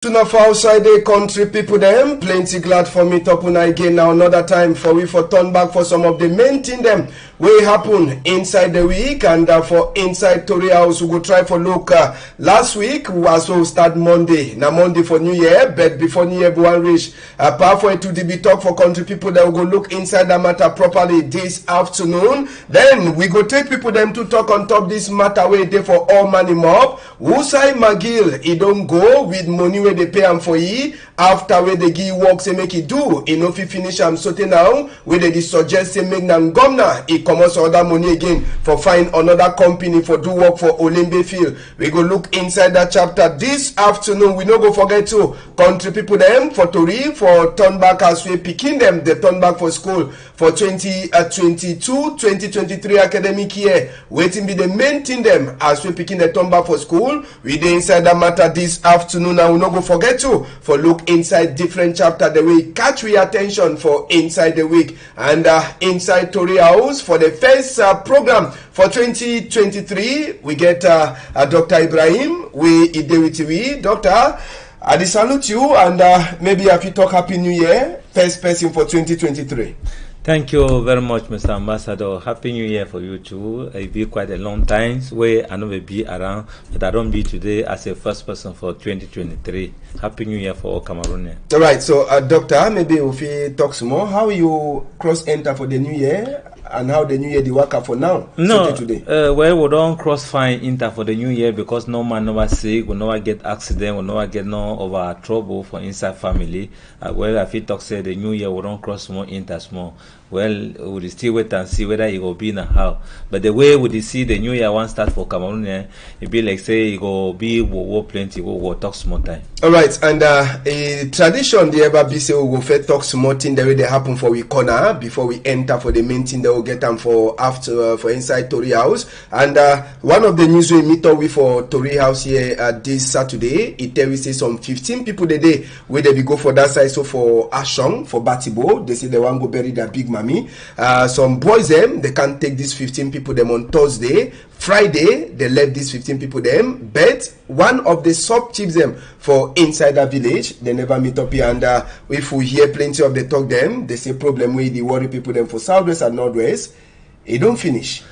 Enough outside the country people them plenty glad for me up una again now another time for we for turn back for some of the main thing them will happen inside the week and for inside Tori House we go try for look last week we also start Monday now Monday for New Year but before New Year one reach apart for it to be talk for country people that will go look inside the matter properly this afternoon. Then we go take people them to talk on top this matter where they for all money mob Usai Magil he don't go with money they pay am for ye after where they give work say make it do e no fit finish am sotey now where they suggest say make nam governor e comot other money again for find another company for do work for Olimbe field. We go look inside that chapter this afternoon. We no go forget to country people them for Tori for turn back as we picking them they turn back for school for 2022-2023 academic year. Waiting be the main thing them as we picking the turn back for school. We dey inside that matter this afternoon and we no go forget to for look inside different chapter the way catch we attention for inside the week and inside Tori House for the first program for 2023 we get Dr. Ibrahim we with we Dr. I salute you and maybe if you talk Happy New Year first person for 2023. Thank you very much, Mr. Ambassador. Happy New Year for you too. It be quite a long time where I know will be around, but I don't be today as a first person for 2023. Happy New Year for all Cameroonians. All right, so Doctor, maybe if we talk some more, how you cross enter for the New Year and how the New Year the work for now? No, today. Well, we don't cross fine enter for the New Year because no man never sick, we never get accident, we never get no over trouble for inside family. Well, if you talk say the New Year we don't cross more enter small. Well, we'll still wait and see whether it will be in a how. But the way we see the New Year one start for Cameroon, it be like say it will be war plenty, we'll talk small time. All right, and a tradition the ever be say we will first talk small thing the way they happen for we corner before we enter for the main thing that will get them for after for inside Tori House. And one of the news we meet up with for Tori House here this Saturday, it tell we say some 15 people the day where they be go for that side. So for Ashong, for Batibo, they say they want to go bury their big man. Some boys them they can't take these 15 people them on Thursday. Friday they left these 15 people them, but one of the sub chiefs them for inside that village they never meet up here. And if we hear plenty of the talk them, they say problem with the worry people them for southwest and northwest, it don't finish.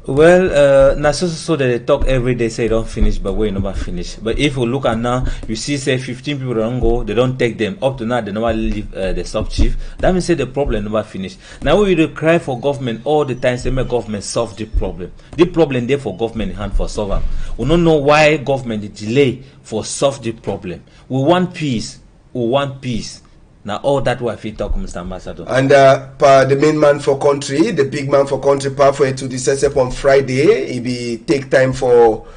Well, now so that they talk every day say don't finish, but we never finish. But if we look at now, you see say 15 people don't go, they don't take them up to now. They never leave the sub chief. That means say the problem never finish. Now we will cry for government all the time. Say make government solve the problem. The problem there for government hand for solve. We don't know why government delay for solve the problem. We want peace. We want peace. Now all that way we talk, Mr. Ambassador. And the main man for country, the big man for country, pathway to the set on Friday. He be take time for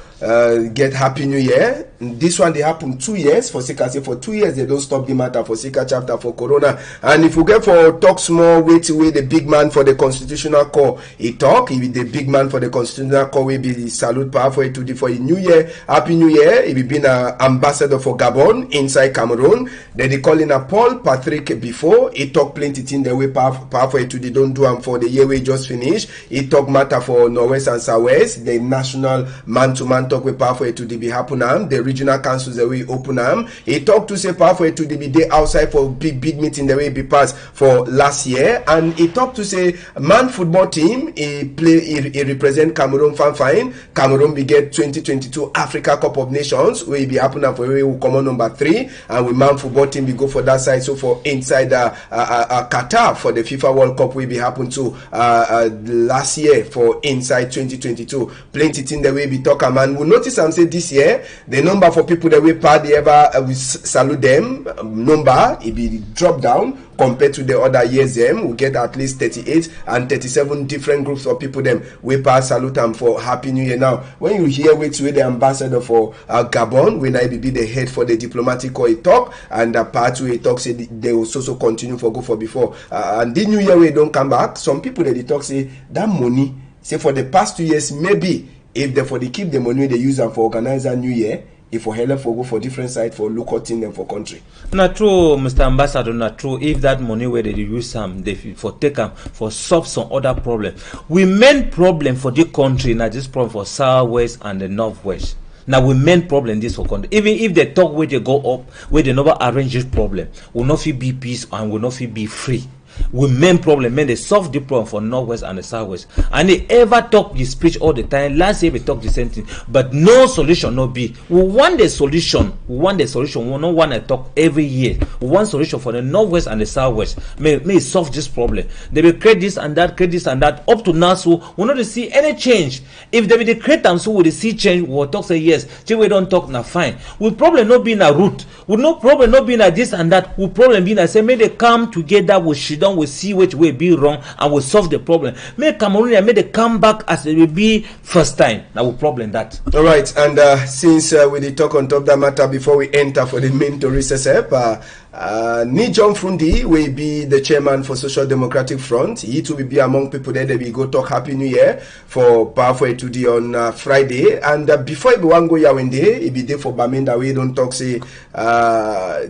get Happy New Year. This one they happen 2 years for Sika. Say for 2 years they don't stop the matter for Sika chapter for Corona. And if we get for talk small wait away the big man for the constitutional call, he talk. He be the big man for the constitutional call. We be salute pathway to the for a New Year, Happy New Year. He be been an ambassador for Gabon inside Cameroon. Then they call in a Paul Patrick before. He talk plenty thing the way pathway to the don't do him for the year we just finished. He talk matter for Northwest and Southwest. The national man-to-man talk with pathway to the be happen the regional councils the way open he talked to say pathway to the be day outside for big meeting the way be passed for last year. And he talked to say man football team he represent Cameroon fine. Cameroon be get 2022 Africa Cup of Nations where be happen for we will come on number 3 and we man football team we go for that side. So for inside Qatar for the FIFA World Cup will be happen to last year for inside 2022 plenty thing the way be talk man. We notice and say this year the number for people that we party ever we salute them number it be drop down compared to the other years them we get at least 38 and 37 different groups of people them we pass salute them for Happy New Year. Now when you hear which way the ambassador for Gabon when I be the head for the diplomatic or talk and the part where he talk say they will also continue for go for before and the New Year we don't come back. Some people that they talk say that money say for the past 2 years maybe if they for they keep the money they use them for organize a New Year, if for hell for go for different side for local thing them for country. Not true, Mr. Ambassador, not true. If that money where they use some, they for take them for solve some other problem. We main problem for the country, not just problem for Southwest and the Northwest. Now we main problem this for country. Even if they talk where they go up, where they never arrange this problem, will not feel be peace and will not feel be free. We main problem, they solve the problem for Northwest and the Southwest. And they ever talk the speech all the time. Last year we talk the same thing, but no solution, no be. We want the solution. We want the solution. We don't want to talk every year. We want solution for the Northwest and the Southwest. May solve this problem. They will create this and that, create this and that. Up to now, so we not see any change. If they will create them, so we will see change. We will talk say yes. Till we don't talk now, fine. We problem not be in a root. We no problem not be in a this and that. We problem be in a say may they come together with Shidon. We see which way be wrong and we solve the problem. May Cameroon may they come back as it will be first time. Now we problem that. All right, and since we did talk on top that matter before we enter for the main to recess, Nijon Fundi will be the chairman for Social Democratic Front. He too will be among people there. They will go talk Happy New Year for Powerful today on Friday. And before we go Yawende, he be there for Bamenda. We don't talk say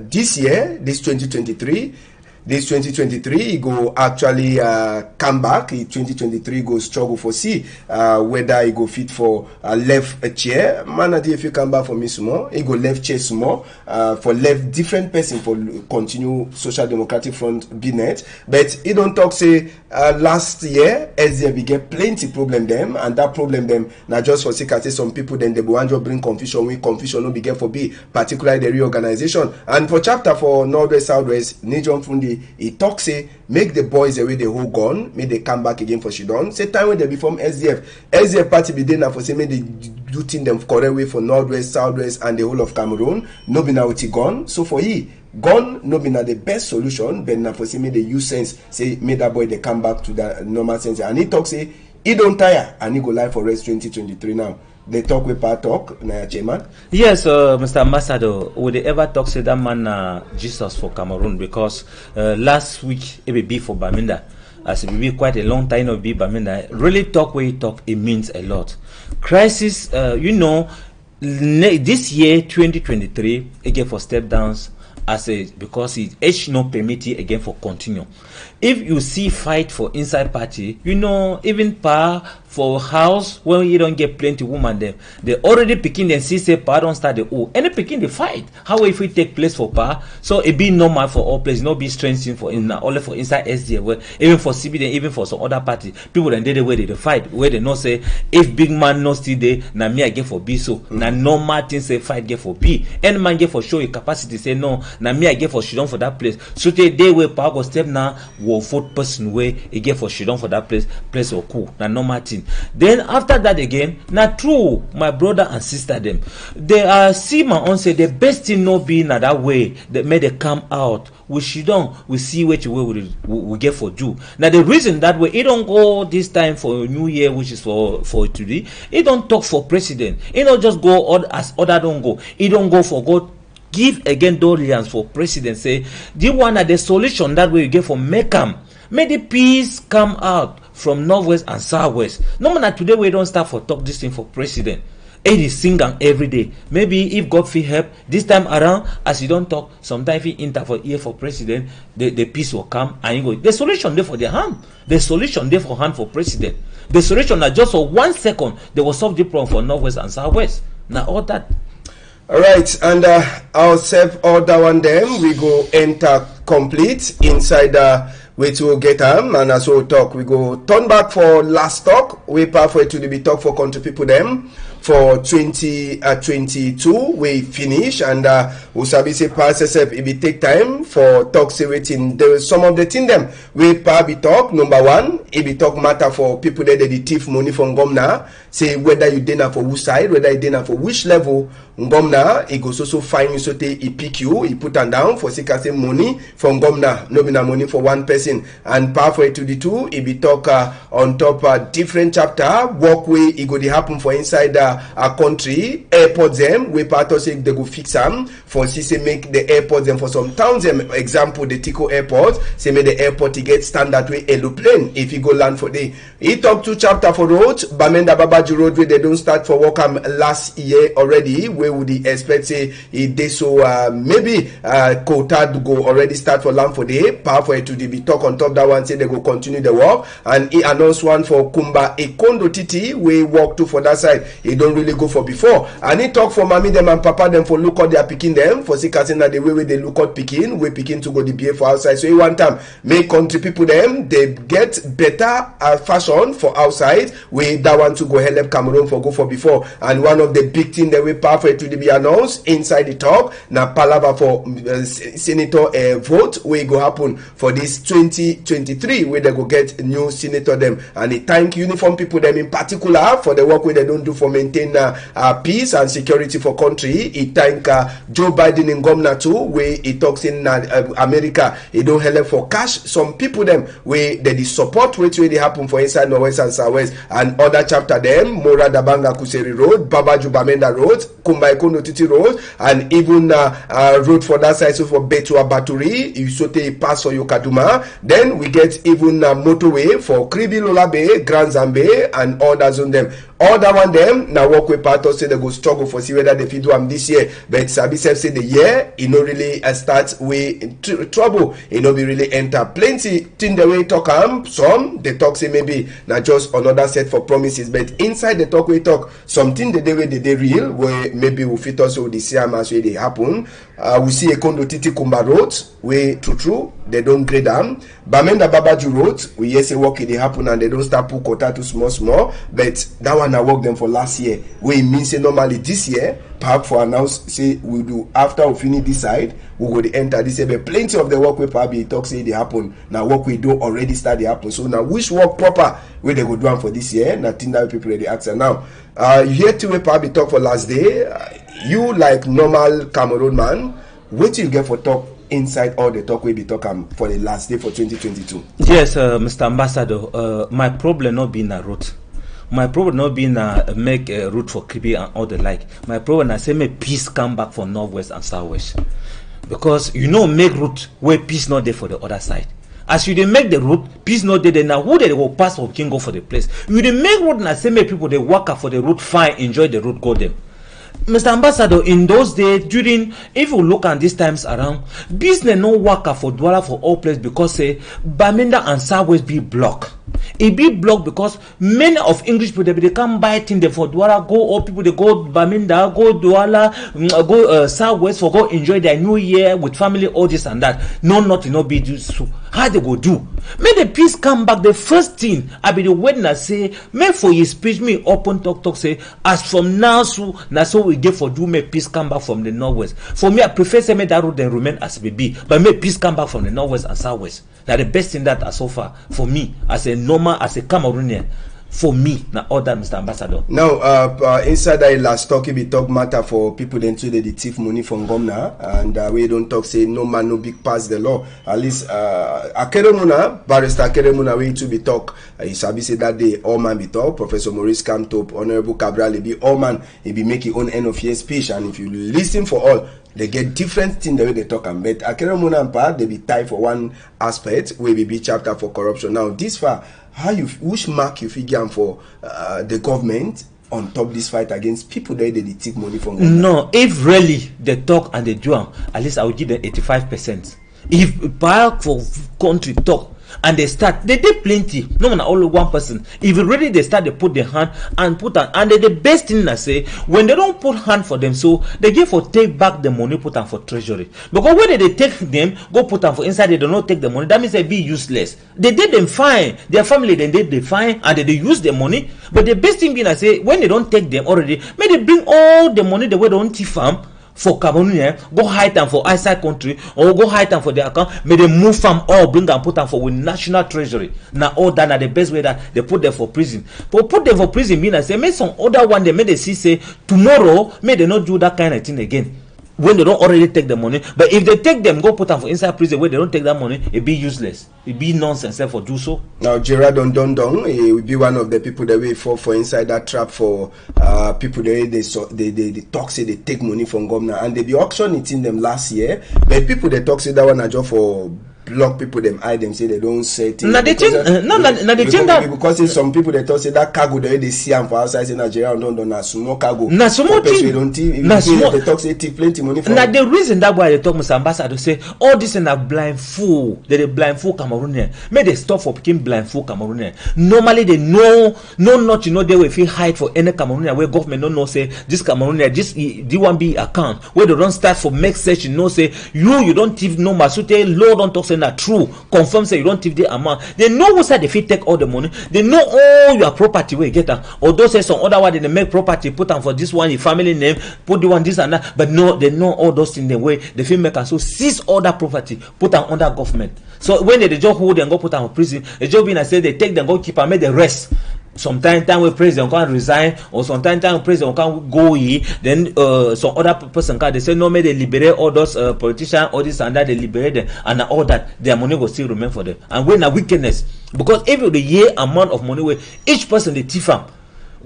this year, this 2023. This 2023, he go actually come back. In 2023, go struggle for see whether he go fit for left a chair. Man, if you come back for me small, he go left chair small for left different person for continue Social Democratic Front BNet. But he don't talk say last year SDF we get plenty problem them, and that problem them now just for sake I say some people then they want to bring confusion. We confusion no be get for be particularly the reorganization. And for chapter for Northwest Southwest, Nijon Fundi he talk say make the boys away the whole gone, make they come back again for Shidon. Say time when they be from SDF party be there now for say make they do thing them correct way for Northwest, Southwest and the whole of Cameroon. No be now it gone. So for he gone no be now the best solution, but now for say make they use sense, say make that boy they come back to the normal sense. And he talk say he don't tire and he go live for rest 2023 now. They talk with power talk, Naya Chairman. Yes, Mr. Ambassador, would they ever talk to that man Jesus for Cameroon? Because last week it will be for Baminda. As it will be quite a long time of be Baminda. Really talk where you talk, it means a lot. Crisis, this year 2023 again for step downs because it age no permit it again for continue. If you see fight for inside party, even power for house when you don't get plenty woman them, they already picking them see say power don't start the any picking the fight. How if it take place for power? So it be normal for all places, not be strengthened for only for inside SDF, where even for CBD, even for some other party, people then the way they fight, where they not say if big man no still there, na me I get for B so na normal thing say fight get for B. Any man get for show a capacity say no, na me I get for Shidon for that place. So they where power go step now will vote person way he get for Shidon for that place or cool. Na normal thing. Then after that again, now true, my brother and sister them, they see my own say the best thing no be na that way that made they come out. We Shidon, we see which way we get for do. Now the reason that way it don't go this time for New Year, which is for today, it don't talk for president. It don't just go as other don't go. It don't go for God. Give again Dorians for president. Say the one at the solution that way you get for Mekam. May the peace come out from Northwest and Southwest. No matter today we don't start for talk this thing for president. It is singing every day. Maybe if God feel help this time around, as you don't talk, sometimes if you enter for ear for president, the peace will come and you go. The solution there for their hand. The solution there for hand for president. The solution that just for 1 second they will solve the problem for Northwest and Southwest. Now all that. All right, and I'll save all that one. Then we go enter complete inside way to get them, and as we talk, we go turn back for last talk. We halfway to the talk for country people them for 2022. We finish, and we sabi say pass itself. It will take time for talk say waiting. There is some of the thing them we probably talk. Number one, it will talk matter for people that they thief money from Gomna. Say whether you dinner for which side, whether you dinner for which level. Gomna, he goes also find you so he pick you, he put them down for say money from Gomna, no be na money for one person. And pathway to the two, he be talk on top different chapter, walkway, it go dey happen for inside a country, airport them, we part of say they go fix them for say make the airport them for some towns them. Example, the Tico airport, say make the airport he get standard way aeroplane if you go land for day. He talk 2 chapter for road, Bamenda Babaji road where they don't start for work last year already. Where would he expect say if they so maybe quota to go already start for land for day. Pathway to the be talk on top that one say they go continue the work, and he announced one for Kumba Ekondo Titi we walk to for that side. He don't really go for before. And he talk for mommy them and papa them for look out their picking them for see casting that the way they look out picking, we picking to go the behave for outside. So he one time make country people them they get better fashion for outside. We that want to go help Cameroon for go for before. And one of the big thing that we pathway to be announced inside the talk now palava for senator vote we go happen for this 2023 where they go get a new senator them, and he thank uniform people them in particular for the work where they don't do for maintain peace and security for country. He thank Joe Biden in governor too where he talks in America he don't help for cash some people them where they support which way they happen for inside Northwest and Southwest and other chapter them Mora Dabanga Kuseri Road, Babaju Bamenda Road, Kumbaikono Titi Road, and even road for that side so for Betua Baturi, Isote pass for Yokaduma. Then we get even motorway for Kribi Lola Bay, Grand Zambe, and others on them. All that one them now walkway part say they go struggle for see whether they fit do them this year. But Sabi say the year it no really start with trouble. It no be really enter plenty thing the way talk some they talk say maybe not just another set for promises, but inside the talk we talk something the day where they real where maybe we fit also the same as where they happen. We see a Kondo Titi Kumba Road where true they don't grade them. Bamenda Babaju Road we yes say work they happen and they don't start put quota to small, but that one I work them for last year. We mean say normally this year perhaps for announce say we do after we finish this side we go to enter this year. But plenty of the work we probably talk say they happen now. Work we do already start they happen. So now which work proper where they go do for this year? Nothing that people ready answer now. You hear to we probably talk for last day. You like normal Cameroon man, what you get for talk inside all the talk we be talking for the last day for 2022? Yes, Mr. Ambassador, my problem not being a route. My problem not being make a route for Kribi and all the like. My problem I say make peace come back for Northwest and Southwest. Because you know make route where peace not there for the other side. As you dey make the route, peace not there, then now who they go pass or can go for the place. You dey make route and I say make people they work out for the route fine, enjoy the route, go them. Mr. Ambassador, in those days, during, if you look at these times around, business no work for Douala for all places because say Bamenda and Southwest be blocked. It be blocked because many of English people they come buy things they for Douala, go all people they go Bamenda, go Douala, go Southwest for go enjoy their new year with family, all this and that. No, nothing no be do so. How they go do? May the peace come back. The first thing I be the witness say, make for his speech me open talk say as from now so we get for do make peace come back from the Northwest. For me I prefer say make that road then remain as it be, but make peace come back from the Northwest and Southwest. That the best thing that so far for me as a normal as a Cameroonian. For me, now all that, Mr. Ambassador. Now, inside that last talk, it be talk matter for people then too they thief money from governor, and we don't talk say no man no big pass the law. At least Akeremuna, barrister Akeremuna, we to be talk. You sabi say that day all man be talk. Professor Maurice Kamtop, Honorable Cabral, he be all man. He be make his own end of year speech, and if you listen for all, they get different things the way they talk and but Akeremuna and part they be tied for one aspect where we be chapter for corruption. Now this far. How you which mark you figure for the government on top this fight against people that they take money from government? No, if really they talk and they do at least I will give them 85%. If back for country talk and they start, they did plenty. No one only one person. If really they start, they put their hand and put on. And the best thing I say, when they don't put hand for them, so they give for take back the money, put on for treasury. Because when they take them, go put on for inside, they do not take the money. That means they be useless. They did them fine. Their family then did they fine and they use the money. But the best thing being I say, when they don't take them already, may they bring all the money the way they don't farm. For Cameroon, go hide them for outside country or go hide them for their account. May they move from all bring and put them for with national treasury. Now all that are the best way that they put them for prison. But put them for prison mean I say make some other one they may they see say tomorrow may they not do that kind of thing again. When they don't already take the money, but if they take them, go put them for inside prison where they don't take that money, it be useless. It be nonsense for do so. Now Gerard Dondon, he will be one of the people that will fall for inside that trap for people they talk say they take money from government and they be auction it in them last year. But people they talk say that one are just for block people them eye them say they don't say things. Now they change. Now they change that because some people they talk say that cargo they see them for outside say Nigeria don't na small cargo. Na small thing. Na small. They talk say take plenty money for. Now the reason that why they talk Mr. Ambassador say all this in a blind fool. They blindfold Cameroonian. May they stop for picking blindfold Cameroonian. Normally they know not they will feel hide for any Cameroonian where government don't know say this Cameroonian this D1B account where they don't start for make search say you don't thief no masute law don't talk say na true confirm say you don't thief the amount. They know who said if you take all the money. They know all your property where you get them. Although say some other one they make property put them for this one your family name put the one this and that, but no they know all those things the way the filmmaker so seize all that property put them under government. So when they just hold them go put them in prison, the job being I say they take them go keep and make the rest. Sometimes time where president can resign or sometimes time president can go here, then some other person can they say no may they liberate all those politicians all this and that they liberate them and all that their money will still remain for them. And when a wickedness because every the year amount of money where each person they thief am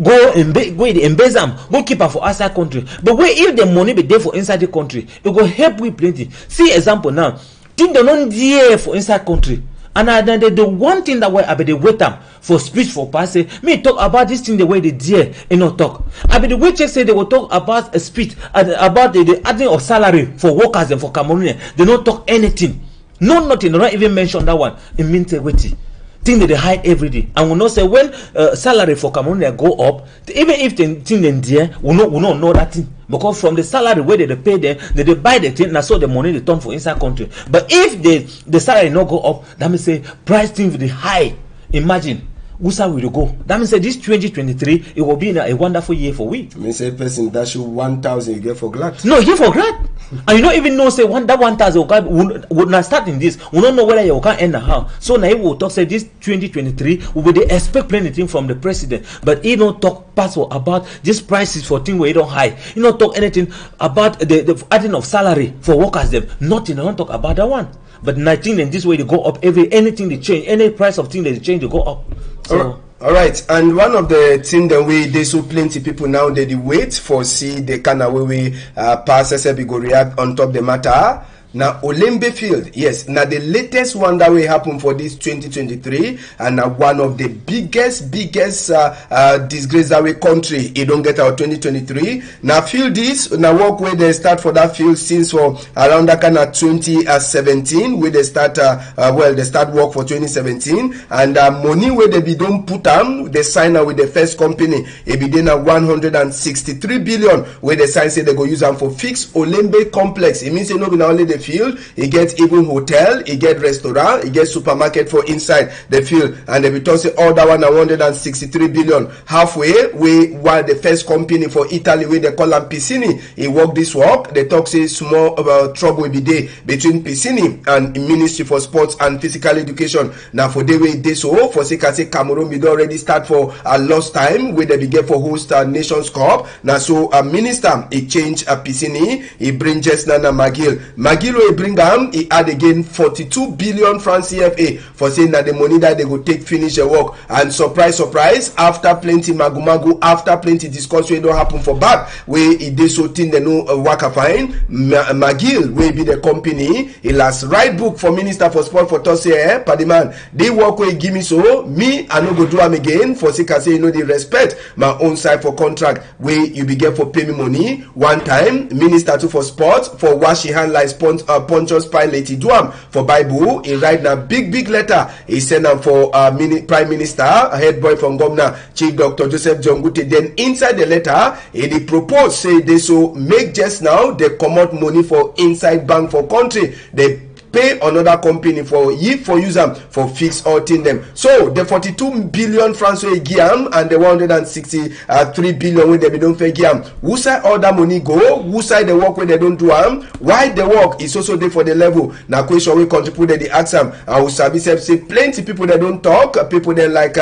go embase them go keep am for outside country, but where if the money be there for inside the country it will help with plenty. See example now thing they don't there for inside country. And then the one thing that way I be the wait them for speech for pass say me talk about this thing the way they dare and not talk. I be the way check say they will talk about a speech about the adding of salary for workers and for Cameroonian. They don't talk anything. No nothing. They don't even mention that one. It means integrity. Thing that they hide every day. And we know say when salary for Cameroonian go up, even if the thing in there, we not know that thing. Because from the salary where they pay them, they buy the thing, and so the money they turn for inside country. But if the salary not go up, that means say price thing will be high. Imagine. Usa will go. That means say this 2023 it will be a wonderful year for we. I mean say person that should 1,000 you get for glad. No, you get for glad. And you don't even know say that 1,000 would not start in this. We don't know whether you can end how. So now he will talk say this 2023 we will expect plenty from the president, but he don't talk password about this prices for things where you don't high. He don't talk anything about the adding of salary for workers them. Nothing. I don't talk about that one. But nothing in this way they go up anything they change, any price of thing they change they go up. So all right, and one of the things that they so plenty people now they wait for see the kind of way we pass SFB go react on top the matter. Now Olembe Field, yes. Now the latest one that will happen for this 2023, and one of the biggest disgrace that we country. It don't get out 2023. Now field this. Now work where they start for that field since for around that kind of 2017. Where they start they start work for 2017, and money where they be don't put them. They sign up with the first company. It be then 163 billion. Where they sign say they go use them for fix Olembe complex. It means not only the field, it gets even hotel, it get restaurant, it get supermarket for inside the field, and they will talk say all that 163 billion halfway while the first company for Italy where they call them Piscini, he work this work. They talk say small about trouble will be there between Piscini and Ministry for Sports and Physical Education. Now for the way they so for say Cameroon we already start for a lost time where they begin for host Nations Cup. Now so a minister he change Piscini, he bring just Nana Magil he bring them, he add again 42 billion francs CFA for saying that the money that they go take finish the work. And surprise, after plenty magu, after plenty discussion don't happen for back, where he did so thing they know work fine. Magil will be the company, he last write book for Minister for Sport for Tosse, Padiman, they work with give me so, me, I no go do them again, for say you know they respect my own side for contract, where you begin for pay me money, one time, Minister too for Sport, for wash he hand like Pontius Pilate he do am for Bible. He write na big letter. He send am for Prime Minister, a head boy from Governor Chief Dr. Joseph Jongute. Then inside the letter, he propose say they so make just now they comot money for inside bank for country. They pay another company for use them for fix all thing them. So the 42 billion francs we give them and the 163 billion where they don't pay give them. Who side all that money go? Who side the work where they don't do them? Why the work is also there for the level? Now question we contribute the ask them. And we say plenty people that don't talk. People that like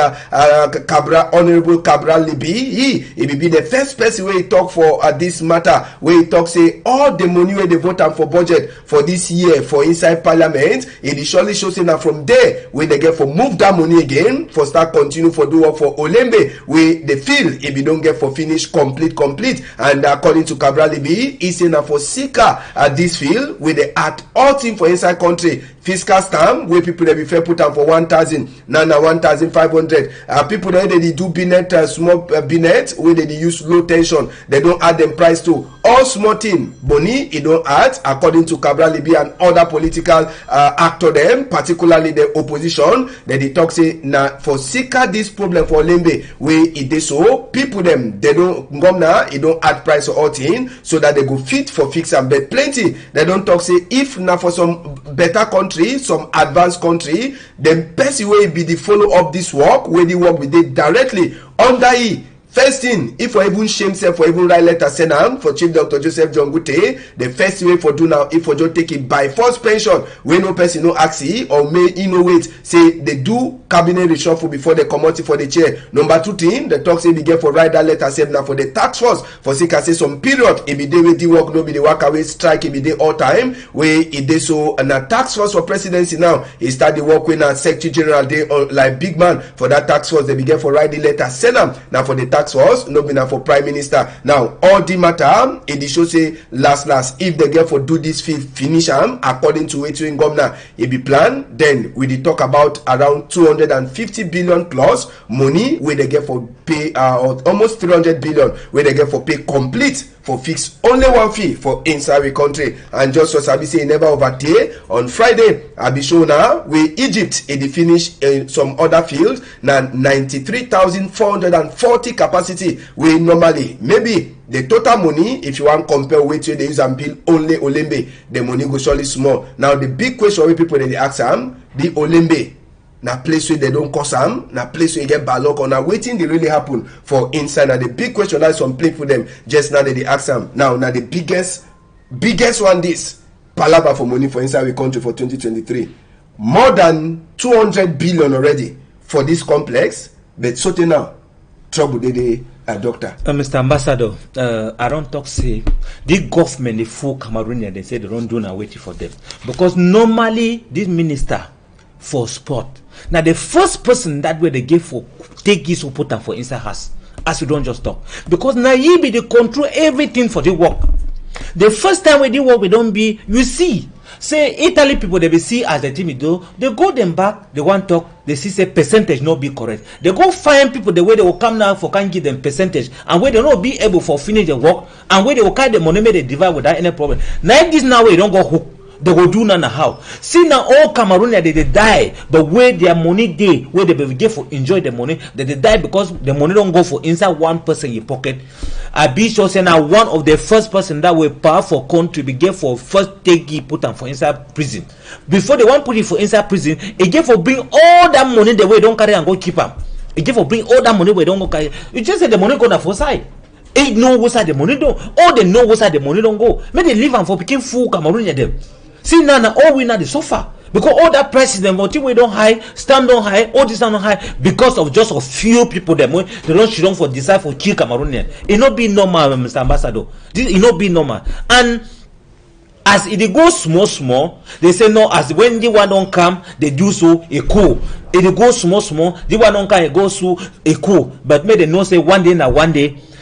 Honorable Cabral Libi. He will be the first person where he talk for this matter. Where he talk say all the money where they vote for budget for this year for inside inside parliament, it surely shows now from there where they get for move that money again for start continue for do work for Olembe where they feel if you don't get for finish complete and according to Cabral Libi, he say now for Sika at this field where they add all thing for inside country fiscal stamp where people they be fair put am for 1,000 now 1,500 people that they do binet small binet where they use low tension they don't add them price to all small thing boni it don't add according to Cabral Libi and other political actor them particularly the opposition that they talk say now for Sika this problem for Lembe where it is so people them they don't come now it don't add price or all thing so that they go fit for fix and bet plenty they don't talk say if now for some better country some advanced country then person way be the follow up this work where the work we did directly under it. First thing, if for even shame self for even write letter send am for Chief Dr. Joseph John Gute, the first way for do now if for just take it by force pension when no person no ask or may wait say they do cabinet reshuffle before they come out for the chair. Number 2 thing, the talk say they get for write that letter send now for the tax force for say can say some period if be day with the work no be the work away strike if be day all time where it dey so and a tax force for presidency now he start the work when a secretary general dey like big man for that tax force they be get for write the letter send am now for the tax force no be na for prime minister now all the matter it show say last if they get for do this finish am according to wetin governor e be plan then we dey talk about around 250 billion plus money wey they get for pay almost 300 billion wey they get for pay complete for fix only one fee for inside the country and just so sabi say e never overtake on Friday I be show now where Egypt e dey finish some other fields na 93,440 capacity wey normally maybe the total money if you want compare with they use and bill only Olembe the money go surely small. Now the big question wey people dey ask am the Olembe na place where they don't cost am, na place where you get bad luck or na waiting they really happen for inside. Now the big question that some play for them just now that they ask them. Now the biggest one this palava for money for inside the country for 2023. More than 200 billion already for this complex, but so now trouble they doctor. Mr. Ambassador, I don't talk say the government the full Cameroonian they say they don't do now waiting for them because normally this minister for sport. Now the first person that way they give for take his put them for inside house as we don't just talk because now you be the control everything for the work. The first time we do work we don't be you see say Italy people they be see as the team do they go them back they want talk they see say percentage not be correct they go find people the way they will come now for can give them percentage and where they not be able for finish the work and where they will carry the money may they divide without any problem. Now this now way don't go hook. They will do none how. See now all Cameroonians they die, but where their money day, where they be get for enjoy the money, they die because the money don't go for inside one person in your pocket. I be sure say now one of the first person that will power for country be get for first take it put them for inside prison. Before they want put it for inside prison, it get for bring all that money the way don't carry and go keep them. It get for bring all that money where don't go carry. You just say the money go down for side. They know what side the money don't. All they know what side the money don't go. May they leave and for picking full Cameroonian them. See now all we now the suffer because all that president until we don't high, stand on high, all this stand on high because of just a few people them when they don't shoot on for decide for kill Cameroonian. It not be normal, Mr. Ambassador. This it not be normal. And as it goes small, they say no. As when the one don't come, they do so a cool. It goes small, the one don't come, it goes so a cool. But may they know say one day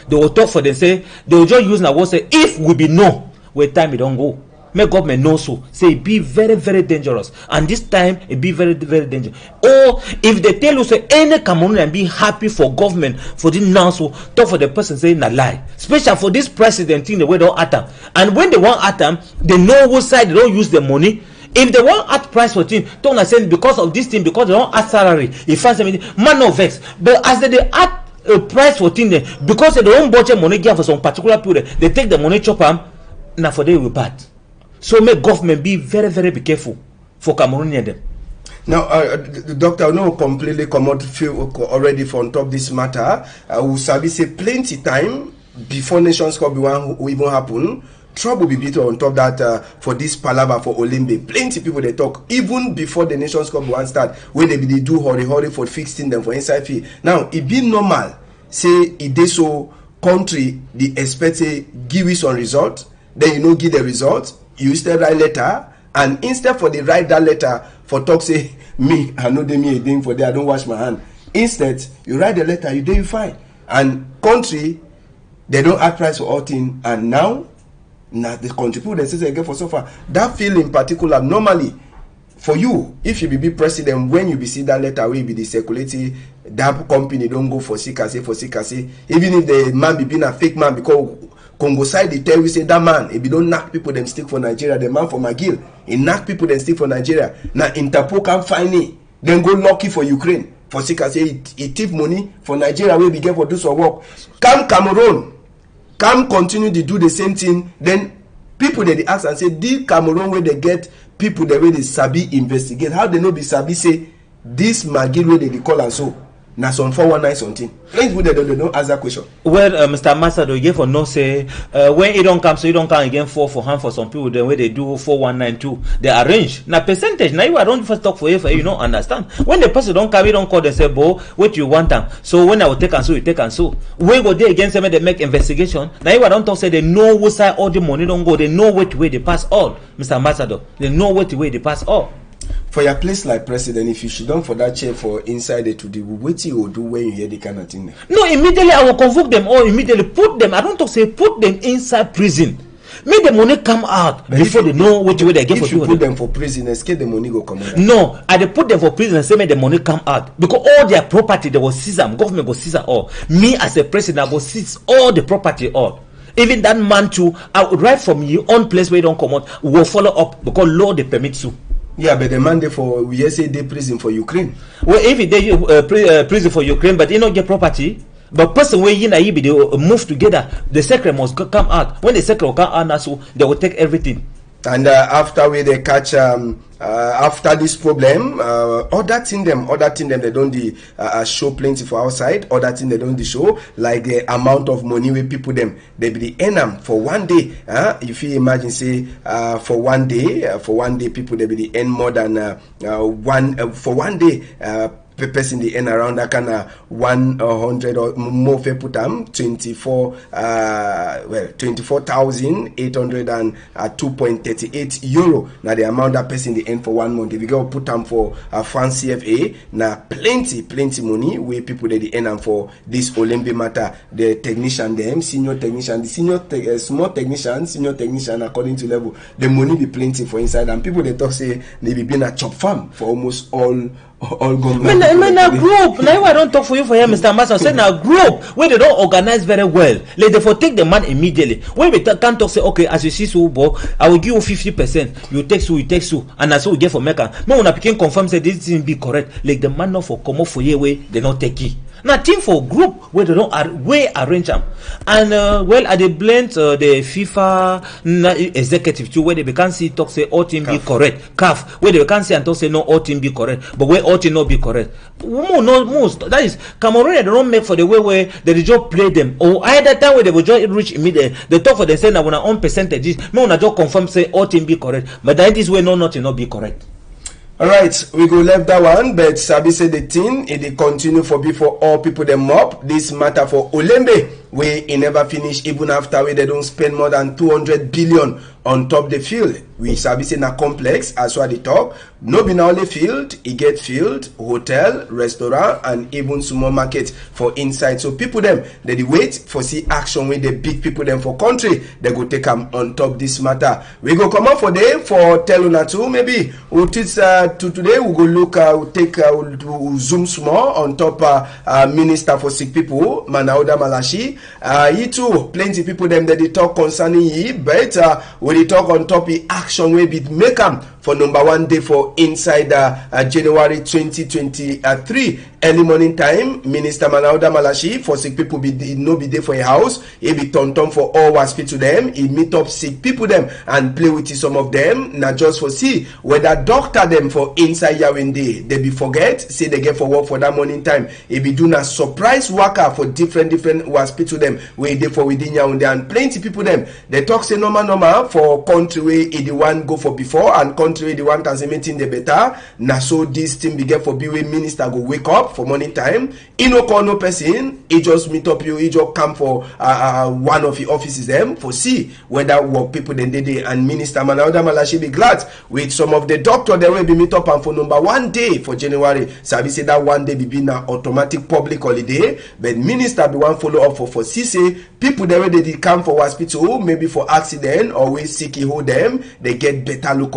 they will talk for them say they will just use now what say if we be no where time it don't go. Make government know so. Say it be very, very dangerous. And this time it be very, very dangerous. Or if they tell you say any Cameroonian be happy for government for this now so talk for the person saying na lie. Especially for this president thing the way they don't at them. And when they want at them, they know what side they don't use the money. If they want at price for thing, don't say because of this thing, because they don't add salary, if I say man no vex. But as they add a price for thing there, because they don't budget money give for some particular period, they take the money chop them, now for they will bad. So make government be very, very be careful for Cameroonian them. Now, the doctor no completely come out feel already from top this matter. We sabi say plenty time before Nations Cup will even happen. Trouble be beat on top that for this palava for Olembe. Plenty people they talk even before the Nations Cup will start when they do hurry for fixing them for inside fee. Now it be normal say it dey so country the expect say give you some result then you know give the result. You still write letter And instead for they write that letter for talk say me I know they me again for there I don't wash my hand. Instead you write the letter, you do you fine. And country they don't act price for all things, and now the country people they say again for so far. That feel in particular normally for you, if you be president, when you be see that letter will be the circulating, that company don't go for sikase, even if the man be being a fake man, because Congo side they tell you say that man, if you don't knock people them stick for Nigeria, the man for McGill, he knock people them stick for Nigeria. Now Interpol can find it, then go lucky for Ukraine. For sikase, he thief money for Nigeria where we get for do some work. Come Cameroon, come continue to do the same thing, then people they ask and say, this Cameroon where they get people the way they sabi investigate, how they know be sabi say this McGill way they call and so na some 419 something. Plenty people they don't know ask that question. Well, Mr. Masado, you for no say when it don't come, so you don't come again for hand for some people. Then when they do 4192, they arrange now percentage. Now you I don't first talk for you don't understand. When the person don't come, you don't call them say, "Bo, what you want them?" So when I will take and so, you take and so. When go there against them, they make investigation. Now you I don't talk say they know what side all the money don't go. They know what way they pass all. Mr. Masado, they know what way they pass all. For your place like president, if you should down for that chair for inside it to the what you will do when you hear the kind of thing. No, immediately I will convoke them or immediately put them. I don't talk say put them inside prison. Make the money come out but before they know what way they get for people. If you put them for prison, escape the money go come out. No, I they put them for prison and say make the money come out because all their property they will seize them. Government will seize all. Me as a president, I will seize all the property all. Even that man too, I would right from your own place where you don't come out will follow up because law they permit you. Yeah, but the mandate for we say they prison for Ukraine. Well, if they prison for Ukraine, but you don't get property. But person where you be they move together. The secret must come out. When the secret will come out, so they will take everything. And after we they catch after this problem, other thing them they don't show plenty for outside. Other thing they don't show like the amount of money we people them they be the enam for one day. If you imagine say for one day people they be the end more than one for one day. Per person the end around that kind of 100 or more for put them 24,802.38 euro. Now the amount that person the end for 1 month. If you go put them for a France CFA, now plenty money where people the end and for this Olympic matter. The technician, the senior technician, the senior small technician, senior technician according to level. The money be plenty for inside and people they talk say they be been a chop farm for almost all government. Man, a group. Now I don't talk for you for here, Mr. Master. Say now group where they don't organize very well. Like they for take the man immediately. When we can't talk say okay, as you see so, I will give you 50%. You take so, and that's what we get for Mecca. No, when I can confirm say this thing be correct. Like the man not for come up for here way they not take it. Now team for group where they don't arrange them. And well at the blend the FIFA executive too where they can't see talk say all team be correct. CAF where they can't see and talk say no all team be correct. But where all team not be correct. Most that is Cameroon they don't make for the way where they just play them. Or either time where they will just reach immediately. They talk for the say that when our own percentages, no one just confirm say all team be correct. But that is where nothing not be correct. Alright, we go left that one, but Sabi said the thing, it continue for before all people them up. This matter for Olembe, where it never finish even after where they don't spend more than 200 billion on top the field. We Sabi say na complex, as what they talk. No be na only field, it get field, hotel, restaurant, and even small market for inside. So people them, they wait for see action with the big people them for country. They go take them on top this matter. We go come up for day for tell una too. Maybe we'll teach to today we go look we'll zoom small on top Minister for Sick People, Manauda Malashi. He too, plenty people them that they talk concerning he, but when they talk on top the action we be make them for number 1 day for inside January 2023 early morning time. Minister Manauda Malashi for sick people be no be there for a house. He be turn for all hospital them. He meet up sick people them and play with some of them. Not just for see whether doctor them for inside Yawende they be forget say they get for work for that morning time. He be doing a surprise worker for different hospital them where they for within Yaoundé and plenty people them they talk say normal for for country where the one go for before and country where the one can say meeting the better. Na so this thing be get for be where minister go wake up for morning time. He no call no person. He just meet up you. He just come for one of the offices them for see whether work people then they and minister man she be glad with some of the doctor they will be meet up and for number 1 day for January. So I say that 1 day be na automatic public holiday, but minister be one follow up for see people they come for hospital maybe for accident or we sick hold them they get better look